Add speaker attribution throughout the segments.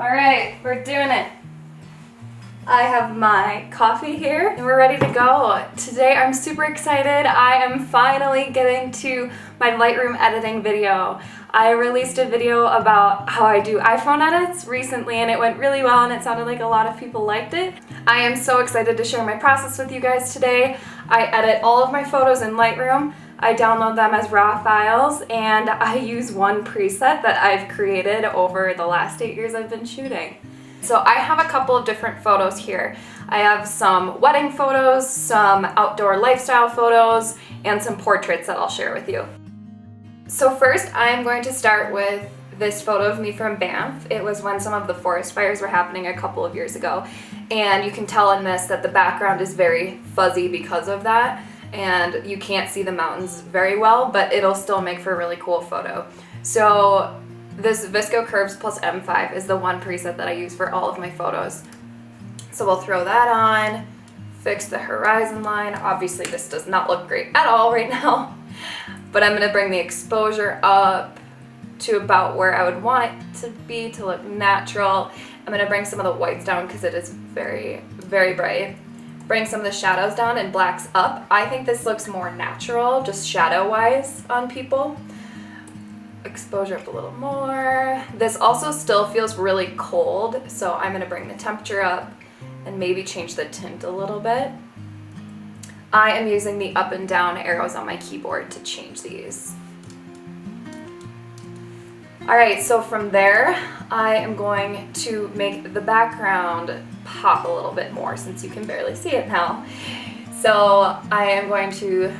Speaker 1: Alright, we're doing it. I have my coffee here and we're ready to go. Today I'm super excited. I am finally getting to my Lightroom editing video. I released a video about how I do iPhone edits recently and it went really well and it sounded like a lot of people liked it. I am so excited to share my process with you guys today. I edit all of my photos in Lightroom. I download them as raw files and I use one preset that I've created over the last 8 years I've been shooting. So I have a couple of different photos here. I have some wedding photos, some outdoor lifestyle photos, and some portraits that I'll share with you. So first I'm going to start with this photo of me from Banff. It was when some of the forest fires were happening a couple of years ago. And you can tell in this that the background is very fuzzy because of that. And you can't see the mountains very well, but it'll still make for a really cool photo. So this Visco Curves plus M5 is the one preset that I use for all of my photos. So we'll throw that on, fix the horizon line. Obviously this does not look great at all right now, but I'm gonna bring the exposure up to about where I would want it to be to look natural. I'm gonna bring some of the whites down because it is very, very bright. Bring some of the shadows down and blacks up. I think this looks more natural, just shadow-wise on people. Exposure up a little more. This also still feels really cold, so I'm gonna bring the temperature up and maybe change the tint a little bit. I am using the up and down arrows on my keyboard to change these. Alright, so from there, I am going to make the background pop a little bit more since you can barely see it now. So I am going to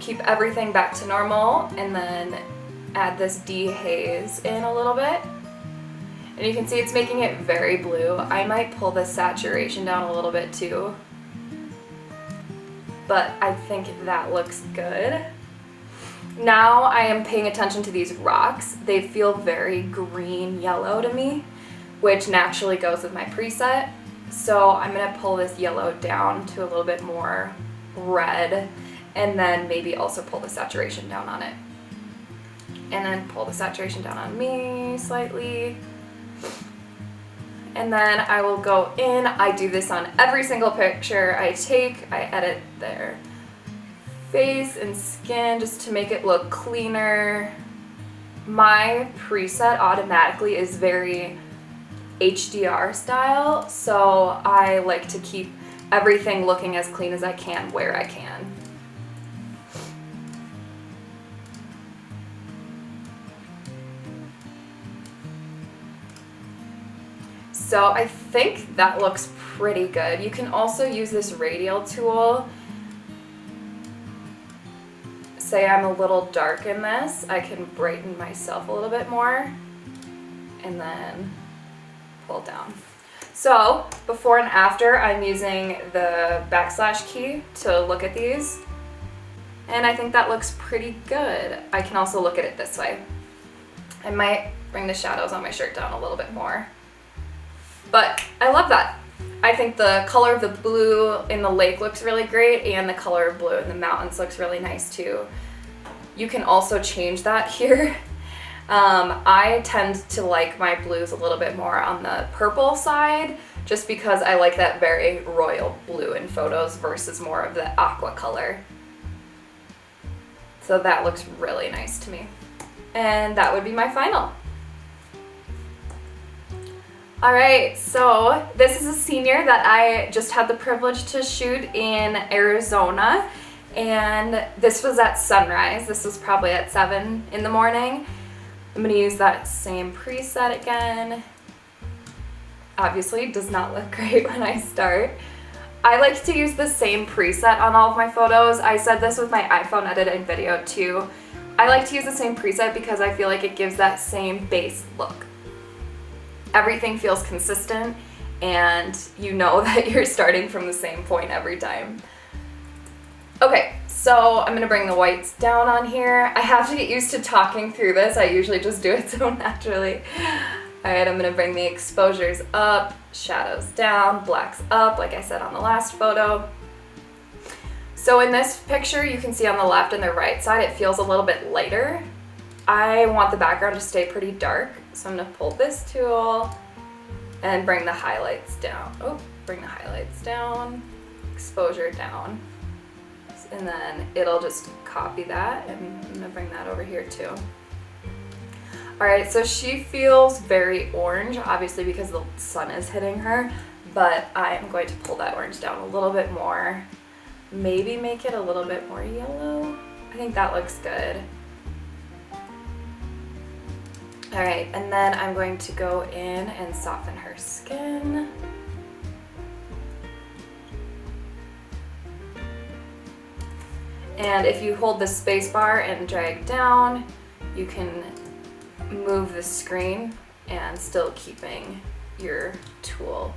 Speaker 1: keep everything back to normal and then add this haze in a little bit. And you can see it's making it very blue. I might pull the saturation down a little bit too, but I think that looks good. Now I am paying attention to these rocks. They feel very green yellow to me, which naturally goes with my preset. So I'm gonna pull this yellow down to a little bit more red and then maybe also pull the saturation down on it. And then pull the saturation down on me slightly. And then I will go in. I do this on every single picture I take. I edit their face and skin just to make it look cleaner. My preset automatically is very HDR style, so I like to keep everything looking as clean as I can where I can. So I think that looks pretty good. You can also use this radial tool. Say I'm a little dark in this, I can brighten myself a little bit more and then pull down. So before and after, I'm using the backslash key to look at these, and I think that looks pretty good. I can also look at it this way. I might bring the shadows on my shirt down a little bit more, but I love that. I think the color of the blue in the lake looks really great, and the color of blue in the mountains looks really nice too. You can also change that here. I tend to like my blues a little bit more on the purple side, just because I like that very royal blue in photos versus more of the aqua color. So that looks really nice to me. And that would be my final. Alright, so this is a senior that I just had the privilege to shoot in Arizona, and this was at sunrise. This was probably at 7 in the morning. I'm going to use that same preset again. Obviously, it does not look great when I start. I like to use the same preset on all of my photos. I said this with my iPhone editing video too. I like to use the same preset because I feel like it gives that same base look. Everything feels consistent and you know that you're starting from the same point every time. Okay, so I'm gonna bring the whites down on here. I have to get used to talking through this. I usually just do it so naturally. Alright, I'm gonna bring the exposures up, shadows down, blacks up, like I said on the last photo. So in this picture, you can see on the left and the right side, it feels a little bit lighter. I want the background to stay pretty dark, so I'm gonna pull this tool and bring the highlights down. Oh, bring the highlights down, exposure down. And then it'll just copy that, and I'm gonna bring that over here too. All right, so she feels very orange, obviously because the sun is hitting her, but I am going to pull that orange down a little bit more. Maybe make it a little bit more yellow. I think that looks good. All right, and then I'm going to go in and soften her skin. And if you hold the space bar and drag down, you can move the screen and still keeping your tool.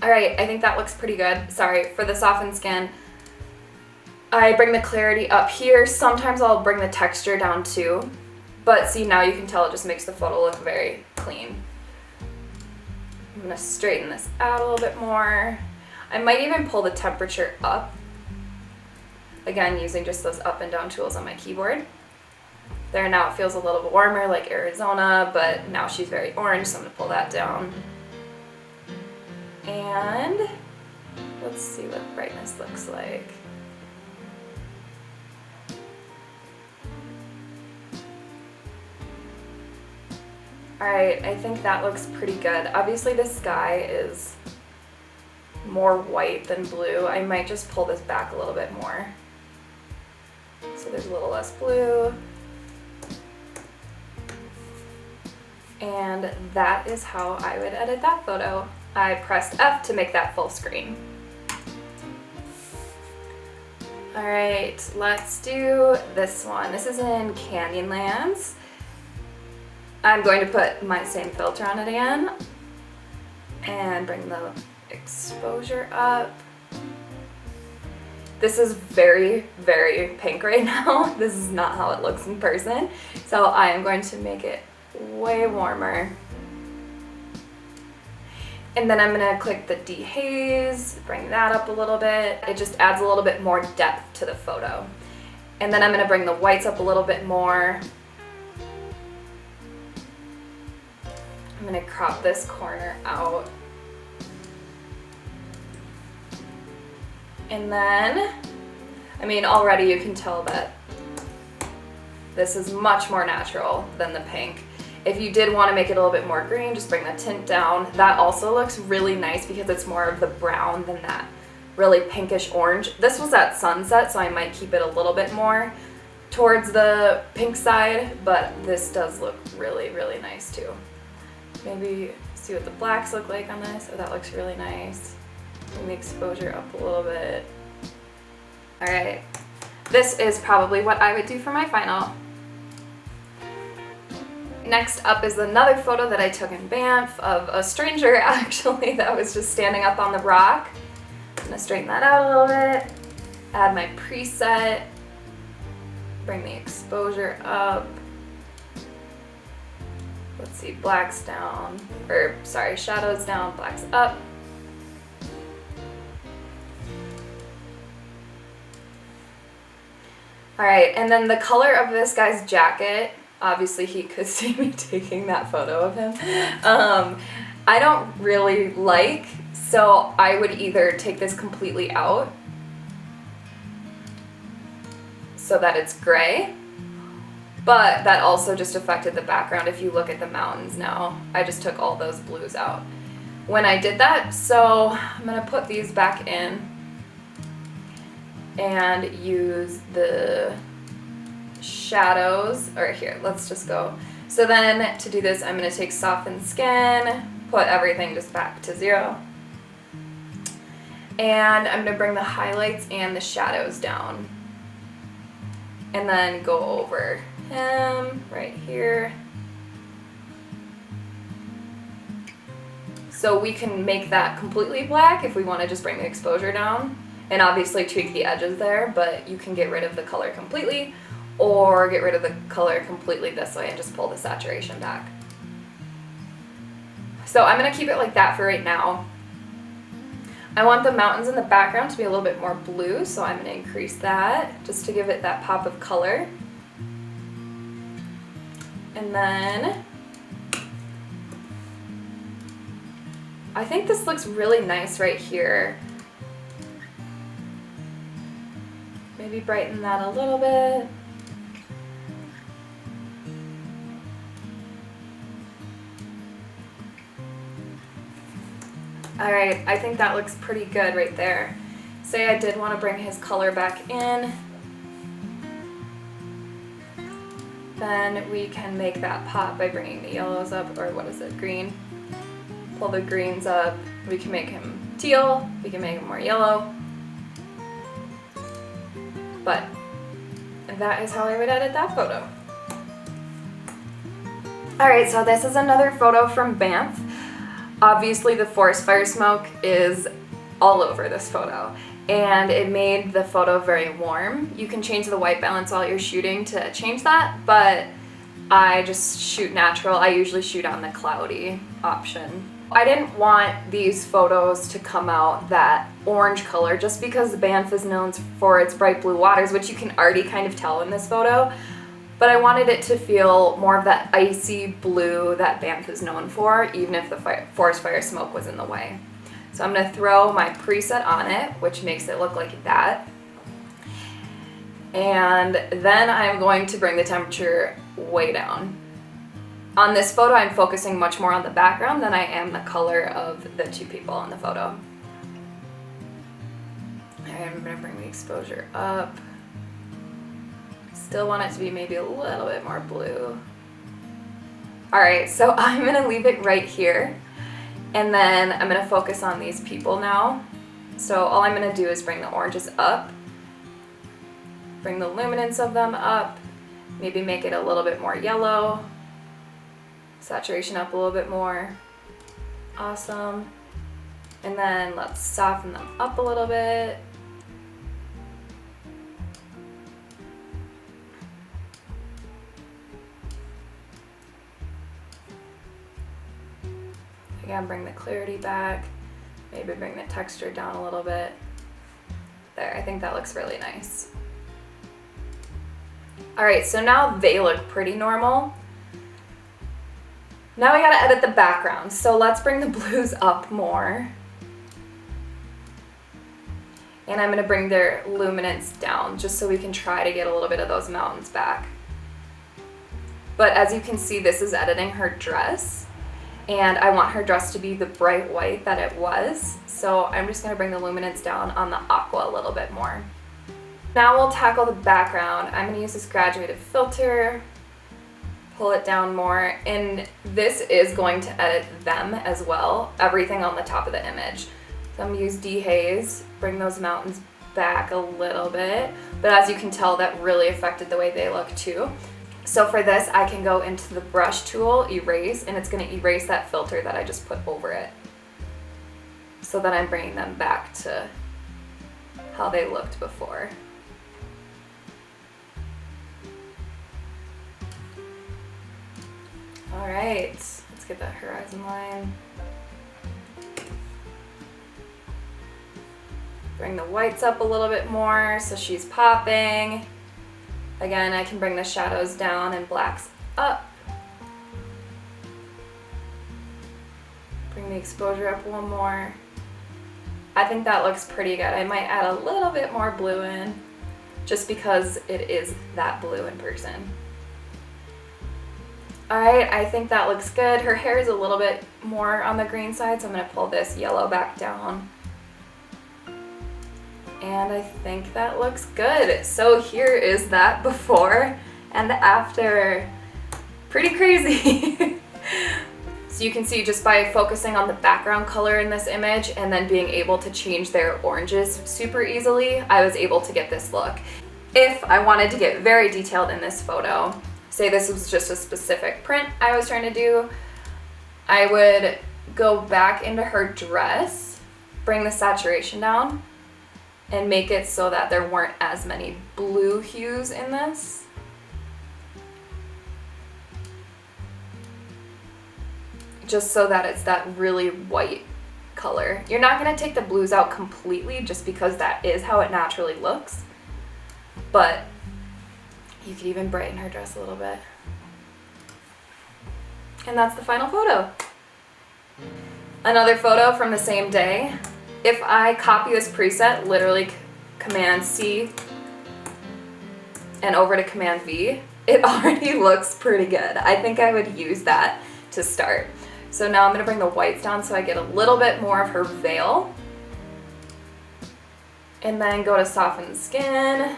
Speaker 1: All right, I think that looks pretty good. Sorry, for the softened skin, I bring the clarity up here. Sometimes I'll bring the texture down too, but see, now you can tell it just makes the photo look very clean. I'm gonna straighten this out a little bit more. I might even pull the temperature up. Again, using just those up and down tools on my keyboard. There, now it feels a little bit warmer like Arizona, but now she's very orange, so I'm gonna pull that down. And let's see what brightness looks like. Alright, I think that looks pretty good. Obviously the sky is more white than blue. I might just pull this back a little bit more, so there's a little less blue. And that is how I would edit that photo. I pressed F to make that full screen. Alright, let's do this one. This is in Canyonlands. I'm going to put my same filter on it again and bring the exposure up. This is very, very pink right now. This is not how it looks in person. So I am going to make it way warmer. And then I'm gonna click the dehaze, bring that up a little bit. It just adds a little bit more depth to the photo. And then I'm gonna bring the whites up a little bit more. I'm gonna crop this corner out. And then, I mean, already you can tell that this is much more natural than the pink. If you did want to make it a little bit more green, just bring the tint down. That also looks really nice because it's more of the brown than that really pinkish orange. This was at sunset, so I might keep it a little bit more towards the pink side, but this does look really, really nice too. Maybe see what the blacks look like on this. Oh, that looks really nice. Bring the exposure up a little bit. All right, this is probably what I would do for my final. Next up is another photo that I took in Banff of a stranger actually that was just standing up on the rock. I'm gonna straighten that out a little bit, add my preset, bring the exposure up. Let's see, blacks down, or sorry, shadows down, blacks up. All right, and then the color of this guy's jacket, obviously he could see me taking that photo of him. I don't really like, so I would either take this completely out so that it's gray, but that also just affected the background. If you look at the mountains now, I just took all those blues out when I did that. So I'm gonna put these back in and use the shadows, or here, let's just go. So then to do this, I'm gonna take soften skin, put everything just back to 0. And I'm gonna bring the highlights and the shadows down. And then go over him right here. So we can make that completely black if we want to just bring the exposure down and obviously tweak the edges there, but you can get rid of the color completely or get rid of the color completely this way and just pull the saturation back. So I'm going to keep it like that for right now. I want the mountains in the background to be a little bit more blue, so I'm going to increase that just to give it that pop of color. And then I think this looks really nice right here. Maybe brighten that a little bit. All right, I think that looks pretty good right there. Say I did want to bring his color back in, then we can make that pop by bringing the yellows up, or what is it, green? Pull the greens up. We can make him teal, we can make him more yellow. But that is how I would edit that photo. All right, so this is another photo from Banff. Obviously the forest fire smoke is all over this photo, and it made the photo very warm. You can change the white balance while you're shooting to change that, but I just shoot natural. I usually shoot on the cloudy option. I didn't want these photos to come out that orange color just because Banff is known for its bright blue waters, which you can already kind of tell in this photo. But I wanted it to feel more of that icy blue that Banff is known for, even if the forest fire smoke was in the way. So I'm gonna throw my preset on it, which makes it look like that. And then I'm going to bring the temperature way down. On this photo, I'm focusing much more on the background than I am the color of the two people in the photo. All right, I'm gonna bring the exposure up. Still want it to be maybe a little bit more blue. All right, so I'm gonna leave it right here, and then I'm gonna focus on these people now. So all I'm gonna do is bring the oranges up, bring the luminance of them up, maybe make it a little bit more yellow, saturation up a little bit more. Awesome. And then let's soften them up a little bit. Again, bring the clarity back, maybe bring the texture down a little bit. There, I think that looks really nice. All right, so now they look pretty normal. Now we gotta edit the background, so let's bring the blues up more. And I'm gonna bring their luminance down just so we can try to get a little bit of those mountains back. But as you can see, this is editing her dress, and I want her dress to be the bright white that it was. So I'm just gonna bring the luminance down on the aqua a little bit more. Now we'll tackle the background. I'm gonna use this graduated filter, pull it down more, and this is going to edit them as well, everything on the top of the image. So I'm gonna use dehaze, bring those mountains back a little bit, but as you can tell, that really affected the way they look too. So for this, I can go into the brush tool, erase, and it's gonna erase that filter that I just put over it. So then I'm bringing them back to how they looked before. All right, let's get that horizon line. Bring the whites up a little bit more so she's popping. Again, I can bring the shadows down and blacks up. Bring the exposure up one more. I think that looks pretty good. I might add a little bit more blue in just because it is that blue in person. All right, I think that looks good. Her hair is a little bit more on the green side, so I'm gonna pull this yellow back down. And I think that looks good. So here is that before and after. Pretty crazy. So you can see just by focusing on the background color in this image and then being able to change their oranges super easily, I was able to get this look. If I wanted to get very detailed in this photo, say this was just a specific print I was trying to do, I would go back into her dress, bring the saturation down, and make it so that there weren't as many blue hues in this. Just so that it's that really white color. You're not gonna take the blues out completely just because that is how it naturally looks, but you could even brighten her dress a little bit. And that's the final photo. Another photo from the same day. If I copy this preset, literally Command C and over to Command V, it already looks pretty good. I think I would use that to start. So now I'm gonna bring the whites down so I get a little bit more of her veil. And then go to soften the skin.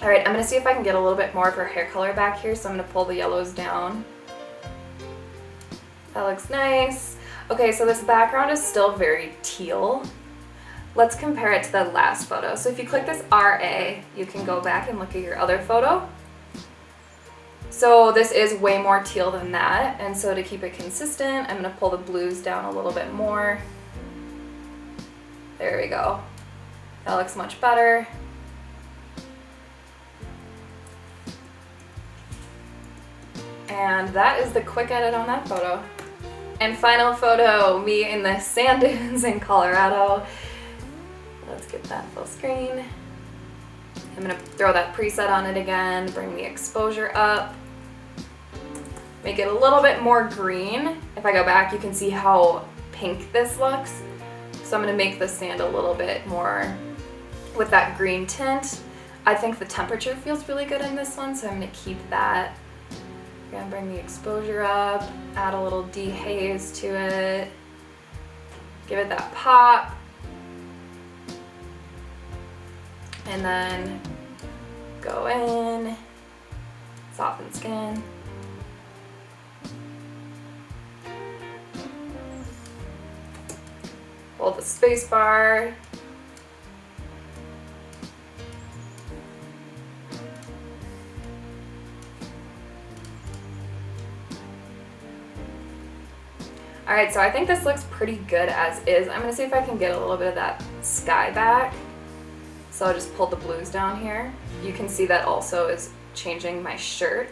Speaker 1: All right, I'm gonna see if I can get a little bit more of her hair color back here, so I'm gonna pull the yellows down. That looks nice. Okay, so this background is still very teal. Let's compare it to the last photo. So if you click this RA, you can go back and look at your other photo. So this is way more teal than that, and so to keep it consistent, I'm gonna pull the blues down a little bit more. There we go. That looks much better. And that is the quick edit on that photo. And final photo, me in the sand dunes in Colorado. Let's get that full screen. I'm gonna throw that preset on it again, bring the exposure up, make it a little bit more green. If I go back, you can see how pink this looks. So I'm gonna make the sand a little bit more with that green tint. I think the temperature feels really good in this one, so I'm gonna keep that. We're gonna bring the exposure up, add a little dehaze to it, give it that pop, and then go in, soften skin. Hold the space bar. All right, so I think this looks pretty good as is. I'm gonna see if I can get a little bit of that sky back. So I'll just pull the blues down here. You can see that also is changing my shirt,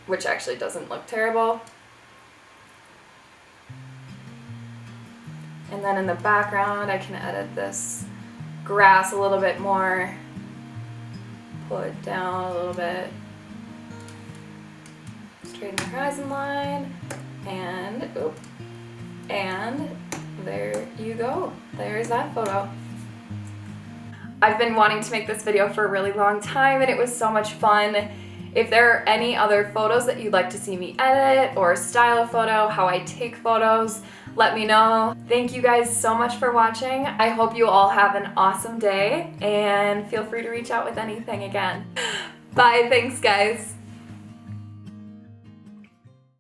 Speaker 1: which actually doesn't look terrible. And then in the background, I can edit this grass a little bit more. Pull it down a little bit. Straighten the horizon line. And there you go. There's that photo. I've been wanting to make this video for a really long time and it was so much fun. If there are any other photos that you'd like to see me edit or style a photo, how I take photos, let me know. Thank you guys so much for watching. I hope you all have an awesome day and feel free to reach out with anything again. Bye, thanks guys.